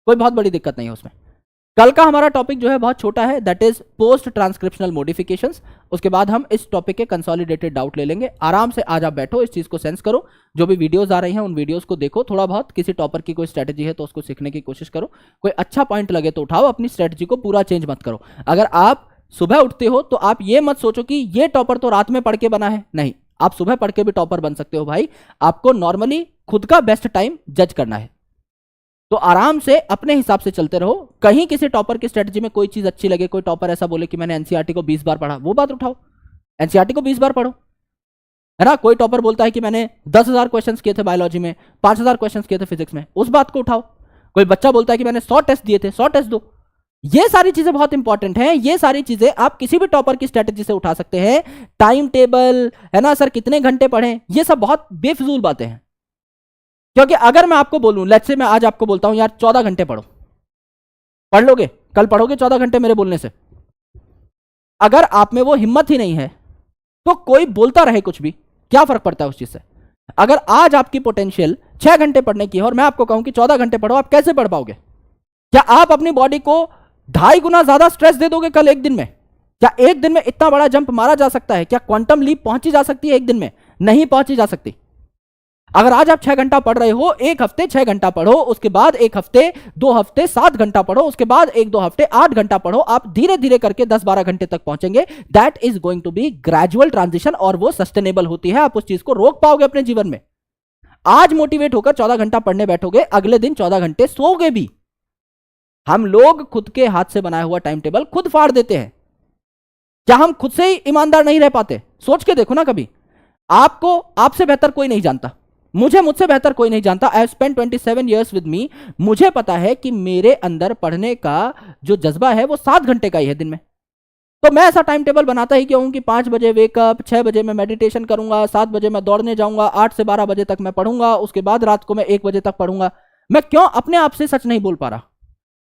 कोई बहुत बड़ी दिक्कत नहीं है उसमें। कल का हमारा टॉपिक जो है बहुत छोटा है, that is post transcriptional modifications. उसके बाद हम इस टॉपिक के कंसोलिडेटेड डाउट ले लेंगे। आराम से आज आप बैठो, इस चीज को सेंस करो, जो भी वीडियोस आ रही हैं उन वीडियोस को देखो, थोड़ा बहुत किसी टॉपर की कोई स्ट्रेटेजी है तो उसको सीखने की कोशिश करो, कोई अच्छा पॉइंट लगे तो उठाओ, अपनी स्ट्रेटेजी को पूरा चेंज मत करो। अगर आप सुबह उठते हो तो आप ये मत सोचो कि ये टॉपर तो रात में पढ़ के बना है, नहीं, आप सुबह पढ़ के भी टॉपर बन सकते हो भाई। आपको नॉर्मली खुद का बेस्ट टाइम जज करना है, तो आराम से अपने हिसाब से चलते रहो। कहीं किसी टॉपर की स्ट्रेटजी में कोई चीज अच्छी लगे, कोई टॉपर ऐसा बोले कि मैंने एनसीईआरटी को 20 बार पढ़ा, वो बात उठाओ, एनसीईआरटी को 20 बार पढ़ो, है ना। कोई टॉपर बोलता है कि मैंने 10,000 क्वेश्चंस किए थे बायोलॉजी में, 5,000 क्वेश्चंस किए थे फिजिक्स में, उस बात को उठाओ। कोई बच्चा बोलता है कि मैंने 100 टेस्ट दिए थे, 100 टेस्ट दो। ये सारी चीजें बहुत इंपॉर्टेंट हैं, ये सारी चीजें आप किसी भी टॉपर की स्ट्रेटजी से उठा सकते हैं। टाइम टेबल, है ना सर, कितने घंटे पढ़ें, ये सब बहुत बेफिजूल बातें हैं। क्योंकि अगर मैं आपको बोलूं, लेट्स से मैं आज आपको बोलता हूं यार 14 घंटे पढ़ो, पढ़ लोगे? कल पढ़ोगे 14 घंटे मेरे बोलने से? अगर आप में वो हिम्मत ही नहीं है तो कोई बोलता रहे कुछ भी, क्या फर्क पड़ता है उस चीज से? अगर आज आपकी पोटेंशियल 6 घंटे पढ़ने की है और मैं आपको कहूं कि 14 घंटे पढ़ो, आप कैसे पढ़ पाओगे? क्या आप अपनी बॉडी को 2.5 गुना ज्यादा स्ट्रेस दे दोगे कल एक दिन में? क्या एक दिन में इतना बड़ा जंप मारा जा सकता है? क्या क्वांटम लीप पहुंची जा सकती है एक दिन में? नहीं पहुंची जा सकती। अगर आज आप 6 घंटा पढ़ रहे हो, एक हफ्ते 6 घंटा पढ़ो, उसके बाद एक हफ्ते 2 हफ्ते 7 घंटा पढ़ो, उसके बाद 1-2 हफ्ते 8 घंटा पढ़ो, आप धीरे धीरे करके 10-12 घंटे तक पहुंचेंगे। That is going to be gradual transition, और वो सस्टेनेबल होती है। आप उस चीज को रोक पाओगे अपने जीवन में। आज मोटिवेट होकर 14 घंटा पढ़ने बैठोगे, अगले दिन 14 घंटे सोओगे भी। हम लोग खुद के हाथ से बनाया हुआ टाइम टेबल खुद फाड़ देते हैं। क्या हम खुद से ही ईमानदार नहीं रह पाते? सोच के देखो ना कभी। आपको आपसे बेहतर कोई नहीं जानता, मुझसे बेहतर कोई नहीं जानता। I have spent 27 years with me. मुझे पता है कि मेरे अंदर पढ़ने का जो जज्बा है वो 7 घंटे का ही है दिन में। तो मैं ऐसा टाइम टेबल बनाता ही क्यों हूं कि 5 बजे वेकअप, 6 बजे मैं मेडिटेशन करूंगा, 7 बजे मैं दौड़ने जाऊंगा, 8 से 12 बजे तक मैं पढ़ूंगा, उसके बाद रात को मैं 1 बजे तक पढ़ूंगा। मैं क्यों अपने आप से सच नहीं बोल पा रहा?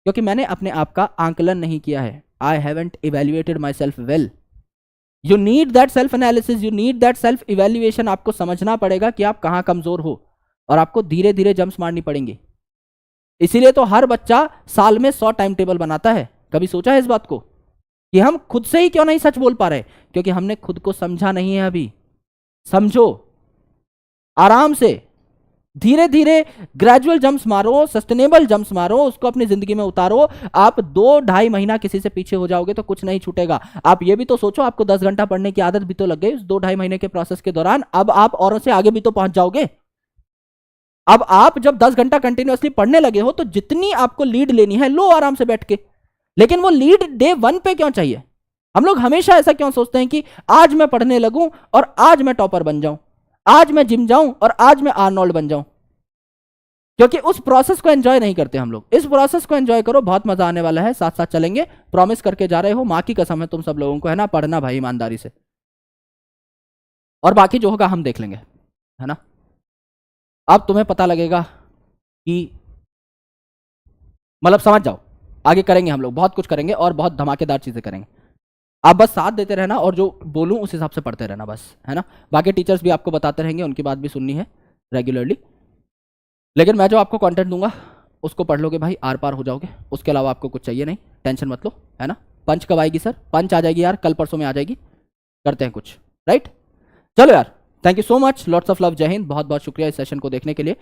क्योंकि मैंने अपने आप का आंकलन नहीं किया है। I haven't evaluated my self well. You need that self analysis, you need that self evaluation. आपको समझना पड़ेगा कि आप कहां कमजोर हो, और आपको धीरे धीरे जंप्स मारनी पड़ेंगी। इसीलिए तो हर बच्चा साल में 100 टाइम टेबल बनाता है। कभी सोचा है इस बात को कि हम खुद से ही क्यों नहीं सच बोल पा रहे? क्योंकि हमने खुद को समझा नहीं है अभी। समझो, आराम से धीरे धीरे ग्रेजुअल जंप्स मारो, सस्टेनेबल जंप्स मारो, उसको अपनी जिंदगी में उतारो। आप 2-2.5 महीना किसी से पीछे हो जाओगे तो कुछ नहीं छूटेगा। आप ये भी तो सोचो, आपको 10 घंटा पढ़ने की आदत भी तो लग गई उस 2-2.5 महीने के प्रोसेस के दौरान। अब आप औरों से आगे भी तो पहुंच जाओगे। अब आप जब 10 घंटा कंटिन्यूअसली पढ़ने लगे हो तो जितनी आपको लीड लेनी है लो आराम से बैठ के। लेकिन वो लीड डे 1 पे क्यों चाहिए? हम लोग हमेशा ऐसा क्यों सोचते हैं कि आज मैं पढ़ने लगूं और आज मैं टॉपर बन जाऊं, आज मैं जिम जाऊं और आज मैं आर्नोल्ड बन जाऊं? क्योंकि उस प्रोसेस को एंजॉय नहीं करते हम लोग। इस प्रोसेस को एंजॉय करो, बहुत मजा आने वाला है, साथ साथ चलेंगे, प्रॉमिस करके जा रहे हो। मां की कसम है तुम सब लोगों को, है ना। पढ़ना भाई ईमानदारी से, और बाकी जो होगा हम देख लेंगे, है ना। अब तुम्हें पता लगेगा कि मतलब समझ जाओ, आगे करेंगे हम लोग, बहुत कुछ करेंगे और बहुत धमाकेदार चीजें करेंगे। आप बस साथ देते रहना और जो बोलूं उस हिसाब से पढ़ते रहना बस, है ना। बाकी टीचर्स भी आपको बताते रहेंगे, उनकी बात भी सुननी है रेगुलरली। लेकिन मैं जो आपको कंटेंट दूंगा उसको पढ़ लोगे भाई, आर पार हो जाओगे। उसके अलावा आपको कुछ चाहिए नहीं, टेंशन मत लो, है ना। पंच कब आएगी सर? पंच आ जाएगी यार, कल परसों में आ जाएगी, करते हैं कुछ, राइट। चलो यार, thank you so much, lots of love, जय हिंद। बहुत बहुत शुक्रिया इस सेशन को देखने के लिए।